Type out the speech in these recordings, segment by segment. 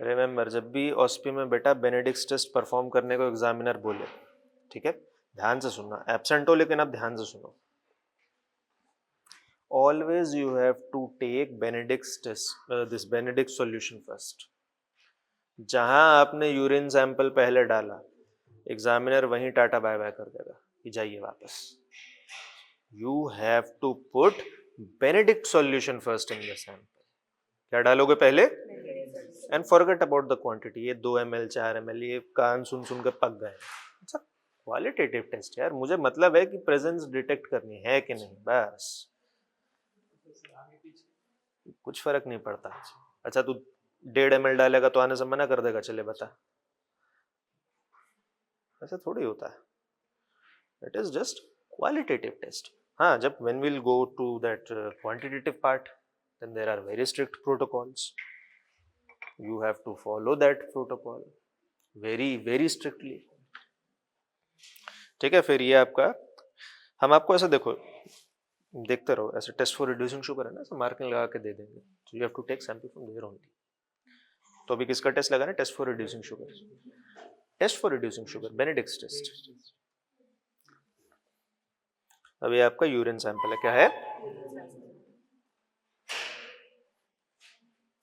Remember, जब भी ऑस्पी में बेटा बेनेडिक्स टेस्ट परफॉर्म करने को एग्जामिनर बोले, ठीक है, ध्यान से सुनना, एब्सेंट हो लेकिन आप ध्यान से सुनो, always you have to take Benedict's test, this Benedict solution first. जहां आपने यूरिन सैंपल पहले डाला, एग्जामिनर वहीं टाटा बाय बाय कर देगा कि जाइए वापस। You have to put Benedict solution first in the sample. क्या डालोगे पहले? And forget about the quantity, ये 2 ml 4 ml ये कान सुन सुन के पक गए। अच्छा, क्वालिटेटिव टेस्ट यार, मुझे मतलब है कि प्रेजेंस डिटेक्ट करनी है कि नहीं, बस कुछ फर्क नहीं पड़ता। अच्छा, तू 1.5 ml डालेगा तो आने से मना कर देगा, चले बता, ऐसा थोड़ी होता है। It is just qualitative test. हाँ, जब when we'll go to that quantitative part, then there are very strict protocols. You have to follow that protocol very very strictly. ठीक है, फिर ये आपका, हम आपको ऐसा देखो, देखते रहो, ऐसे टेस्ट फॉर रिड्यूसिंग शुगर है ना, ऐसे मार्किंग लगा के दे देंगे, so you have to take sample from there only. तो अभी किसका टेस्ट लगा ना, test for reducing sugar, test for reducing sugar, Benedict's test. अभी आपका यूरिन सैंपल है, क्या है,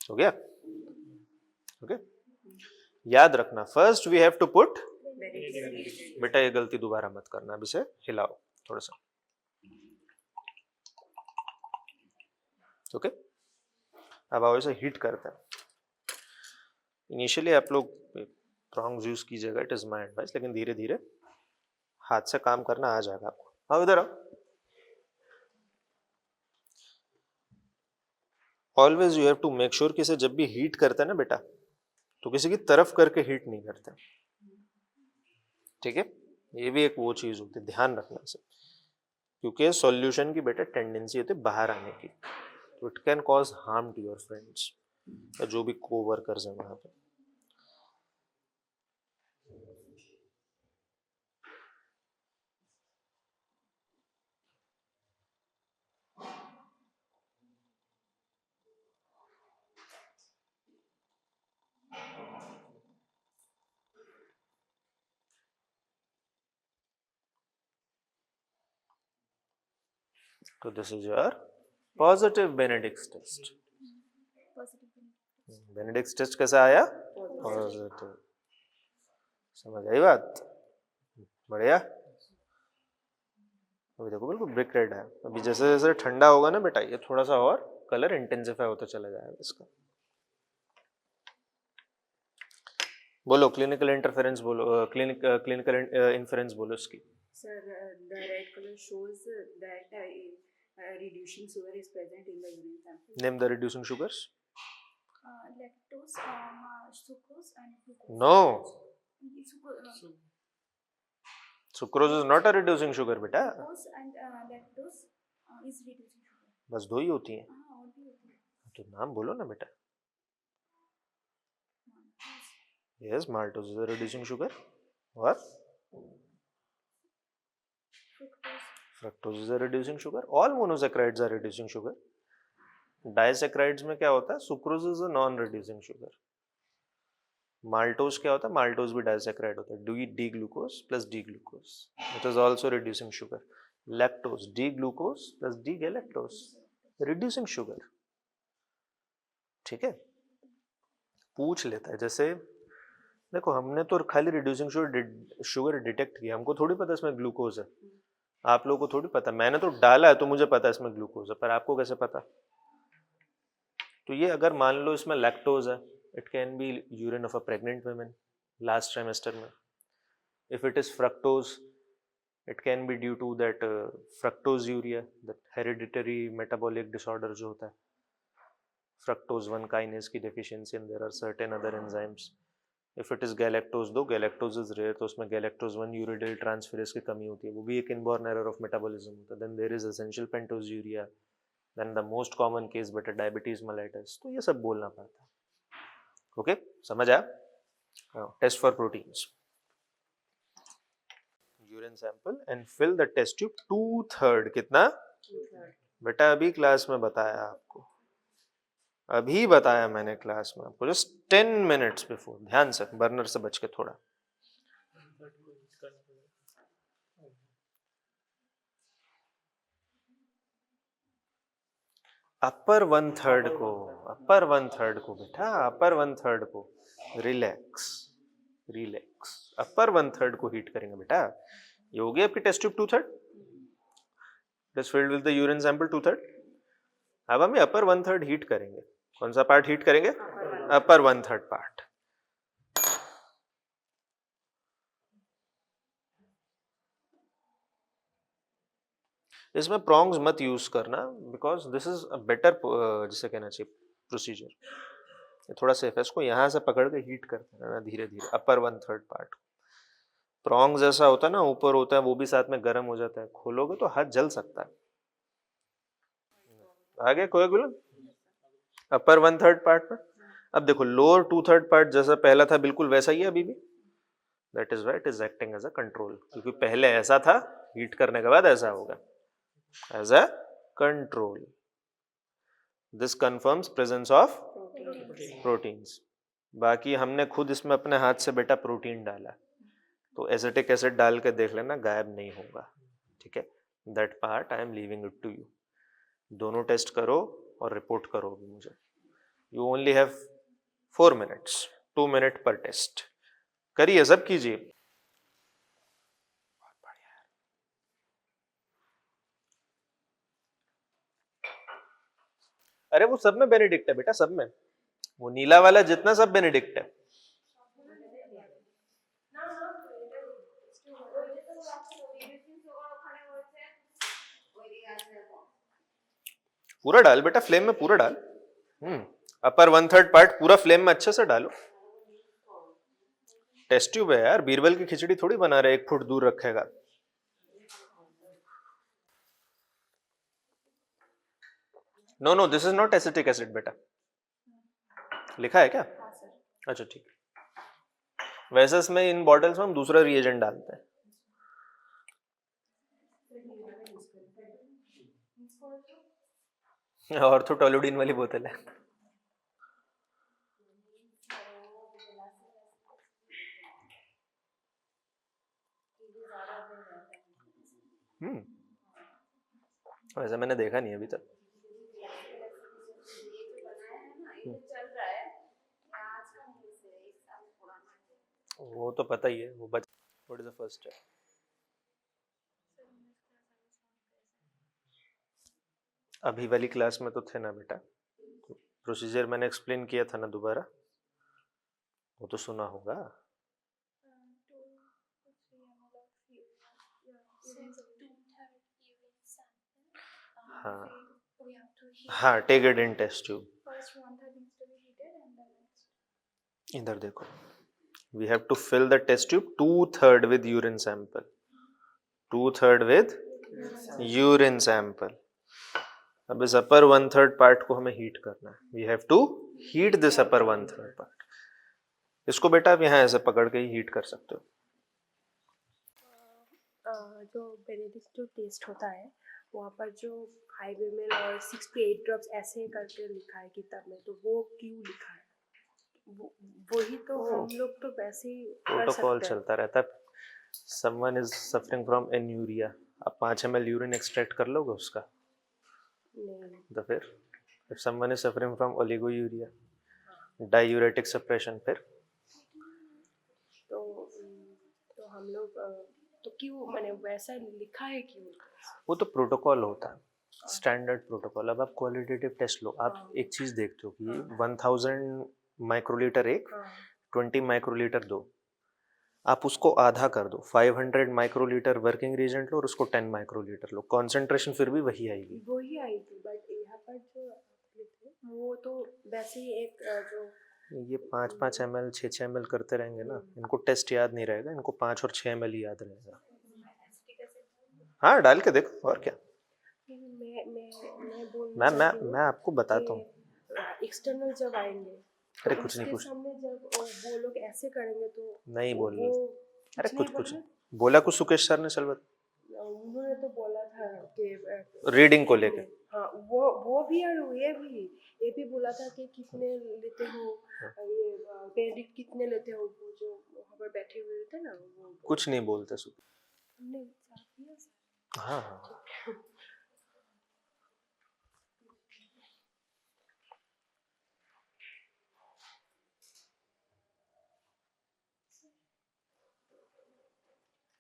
हो गया, ओके। याद रखना, first we have to put, बेटा ये गलती दोबारा मत करना, अब इसे हिलाओ थोड़ा सा, ओके। अब आओ इसे हीट करते हैं। इनिशियली आप लोग प्रॉन्ग्स यूज कीजिएगा, इट इज माय एडवाइस, लेकिन धीरे धीरे हाथ से काम करना आ जाएगा आपको। आओ इधर आओ। Always you have to make sure कि इसे जब भी हीट करते हैं ना बेटा, तो किसी की तरफ करके हीट नहीं करते, ठीक है, ये भी एक वो चीज होती है, ध्यान रखना इसे, क्योंकि सॉल्यूशन की बेटा टेंडेंसी होती है बाहर आने की, तो it can cause harm to your friends या जो भी को वर्कर्स हैं वहां पे। तो this is your positive Benedict's test. Benedict's test कैसा आया, पॉजिटिव, समझ आई बात, बढ़िया। अभी देखो बिल्कुल ब्रिक रेड है, अभी जैसे जैसे ठंडा होगा ना बेटा, ये थोड़ा सा और कलर इंटेंसिफाई होता चला जाएगा इसका। बोलो क्लिनिकल इंटरफेरेंस, बोलो क्लिनिकल इन्फेरेंस बोलो इसकी। Sir, the red color shows that reducing sugar is present in the urine sample. Name the reducing sugars. Lactose, sucrose, and glucose. No, sucrose is not a reducing sugar बेटा। Glucose and lactose is reducing sugar. बस दो ही होती हैं। हाँ, और भी होती है। तो नाम बोलो ना बेटा। Yes, maltose is a reducing sugar. What? Fructose is a reducing sugar. All monosaccharides are reducing sugar. Disaccharides में क्या होता है, sucrose is a non reducing sugar. Maltose क्या होता है, माल्टोज भी डाइसैक्राइड होता है, D glucose plus D glucose, it is also reducing sugar. Lactose D glucose plus D galactose, reducing sugar, ठीक है। पूछ लेता है, जैसे देखो हमने तो खाली रिड्यूसिंग शुगर डिटेक्ट किया, हमको थोड़ी पता इसमें ग्लूकोज है, आप लोगों को थोड़ी पता, मैंने तो डाला है तो मुझे पता है इसमें ग्लूकोज है, पर आपको कैसे पता। तो ये अगर मान लो इसमें लैक्टोज है, it can be urine of a pregnant women last trimester में। If it is fructose, it can be due to that fructosuria, that hereditary metabolic disorder जो होता है, फ्रक्टोज 1 काइनेज की deficiency, and there are certain other enzymes. If it is galactose, though galactose is rare, तो उसमें galactose 1 यूरिडिल transferase की कमी होती है, वो भी एक इनबॉर्न एरर ऑफ मेटाबॉलिज्म होता है। Then there is essential pentosuria, then the most common case बेटा डायबिटीज मेलाइटस। तो ये सब बोलना पड़ता है, ओके, समझ आया। Test for proteins, urine sample and fill the test tube 2/3, कितना बेटा अभी क्लास में बताया आपको, अभी बताया मैंने क्लास में आपको, जस्ट 10 मिनट्स बिफोर। ध्यान से, बर्नर से बच के थोड़ा। अपर वन थर्ड को, अपर वन थर्ड को बेटा, अपर वन थर्ड को relax, relax. Upper one third को हीट करेंगे बेटा। ये हो गई आपकी test tube 2/3, it is filled with the urine sample 2/3। अब हम अपर वन थर्ड हीट करेंगे। कौन सा पार्ट हीट करेंगे? अपर वन थर्ड पार्ट। इसमें प्रॉन्ग्स मत यूज करना, because this is a better, जिसे कहना चाहिए, प्रोसीजर। ये थोड़ा सेफ है। इसको यहाँ से पकड़ के हीट करते रहना धीरे धीरे, अपर वन थर्ड पार्ट। प्रॉन्ग जैसा होता है ना, ऊपर होता है, वो भी साथ में गर्म हो जाता है, खोलोगे तो हाथ जल सकता है। आगे कोएगुलन अपर वन थर्ड पार्ट में। अब देखो लोअर 2/3 पार्ट जैसा पहला था बिल्कुल वैसा ही है अभी भी। That is why it is acting as a control, क्योंकि पहले ऐसा था, हीट करने के बाद ऐसा होगा, as a control. This confirms presence of proteins. बाकी हमने खुद इसमें अपने हाथ से बेटा प्रोटीन डाला, तो एसिटिक एसिड डाल के देख लेना, गायब नहीं होगा। ठीक है, that part I am leaving it to you. दोनों टेस्ट करो और रिपोर्ट करो अभी मुझे। You only have 4 minutes, 2 minute पर टेस्ट। करिए, सब कीजिए। अरे वो सब में बेनेडिक्ट है बेटा, सब में। वो नीला वाला जितना सब बेनेडिक्ट है। पूरा डाल बेटा, फ्लेम में पूरा डाल। अपर वन थर्ड पार्ट पूरा फ्लेम में अच्छे से डालो। टेस्ट ट्यूब है यार, बीरबल की खिचड़ी थोड़ी बना रहे 1 फुट दूर रखेगा। No no, this is not acetic acid बेटा। लिखा है क्या? अच्छा ठीक है। वैसे इसमें इन बॉटल्स में हम दूसरा रिएजेंट डालते हैं। और तो टोलुडीन वाली बोतल है। वैसे मैंने देखा नहीं अभी तक। वो तो पता ही है, वो बच। What is the first step? अभी वाली क्लास में तो थे ना बेटा, प्रोसीजर मैंने एक्सप्लेन किया था ना दोबारा, वो तो सुना होगा। हाँ हाँ, take it in test tube. इधर देखो, we have to fill the test tube 2/3 with urine sample, 2/3 with urine sample. अब इस अपर 1/3 पार्ट को हमें हीट करना है। We have to heat this upper 1/3 part. इसको बेटा आप यहाँ ऐसे पकड़ के ही हीट कर सकते हो। जो बेनेडिक्ट जो टेस्ट होता है वहाँ पर जो 5 ml और 6 to 8 ड्रॉप्स ऐसे करके लिखा है किताब में, तो वो क्यों लिखा है? वही तो हम लोग तो वैसे ही कर प्रोटोकॉल सकते हैं। चलता रहता है। Someone is suffering from anuria, आप 5 ml यूरिन एक्सट्रैक्ट कर लोगे उसका? नहीं। तो फिर if someone is suffering from oliguria, diuretic suppression, फिर तो हम लोग तो क्यों मैंने वैसा लिखा है क्यों? वो तो प्रोटोकॉल होता है, स्टैंडर्ड प्रोटोकॉल। अब आप क्वालिटेटिव चीज लो, आप एक चीज देखते हो कि 1000 माइक्रोलीटर एक, 20 माइक्रोलीटर दो, आप उसको आधा कर दो, 500 माइक्रोलीटर वर्किंग रीजेंट लो और उसको 10 माइक्रोलीटर लो, कॉन्सेंट्रेशन फिर भी वही आएगी। वही आएगी, बट यहाँ पर जो वो तो वैसे ही एक जो ये 5-5 ml 6-6 ml करते रहेंगे ना, इनको टेस्ट याद नहीं रहेगा, इनको 5 और 6 ml ही याद रहेगा। हाँ डाल के देखो, और क्या। मैं आपको बताता हूँ। एक्सटर्नल जब आएंगे अरे तो कुछ नहीं, उसके कुछ सामने जब वो लोग ऐसे करेंगे तो नहीं बोल रहे। अरे नहीं कुछ बोलना। बोला कुछ सुकेश सर ने, चल बता। उन्होंने तो बोला था कि रीडिंग को लेके, हाँ वो भी और ये भी बोला था कि कितने लेते हो ये बेनेडिक्ट कितने लेते हो, वो जो वहाँ पर बैठे हुए थे ना वो कुछ नहीं बोलते सुबह। हमने साथ दिया सर। हाँ हाँ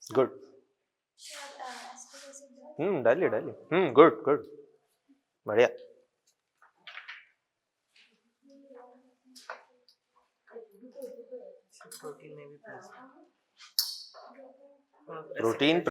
गुड। डालिए डालिए, गुड गुड, बढ़िया। प्रोटीन में भी प्रोटीन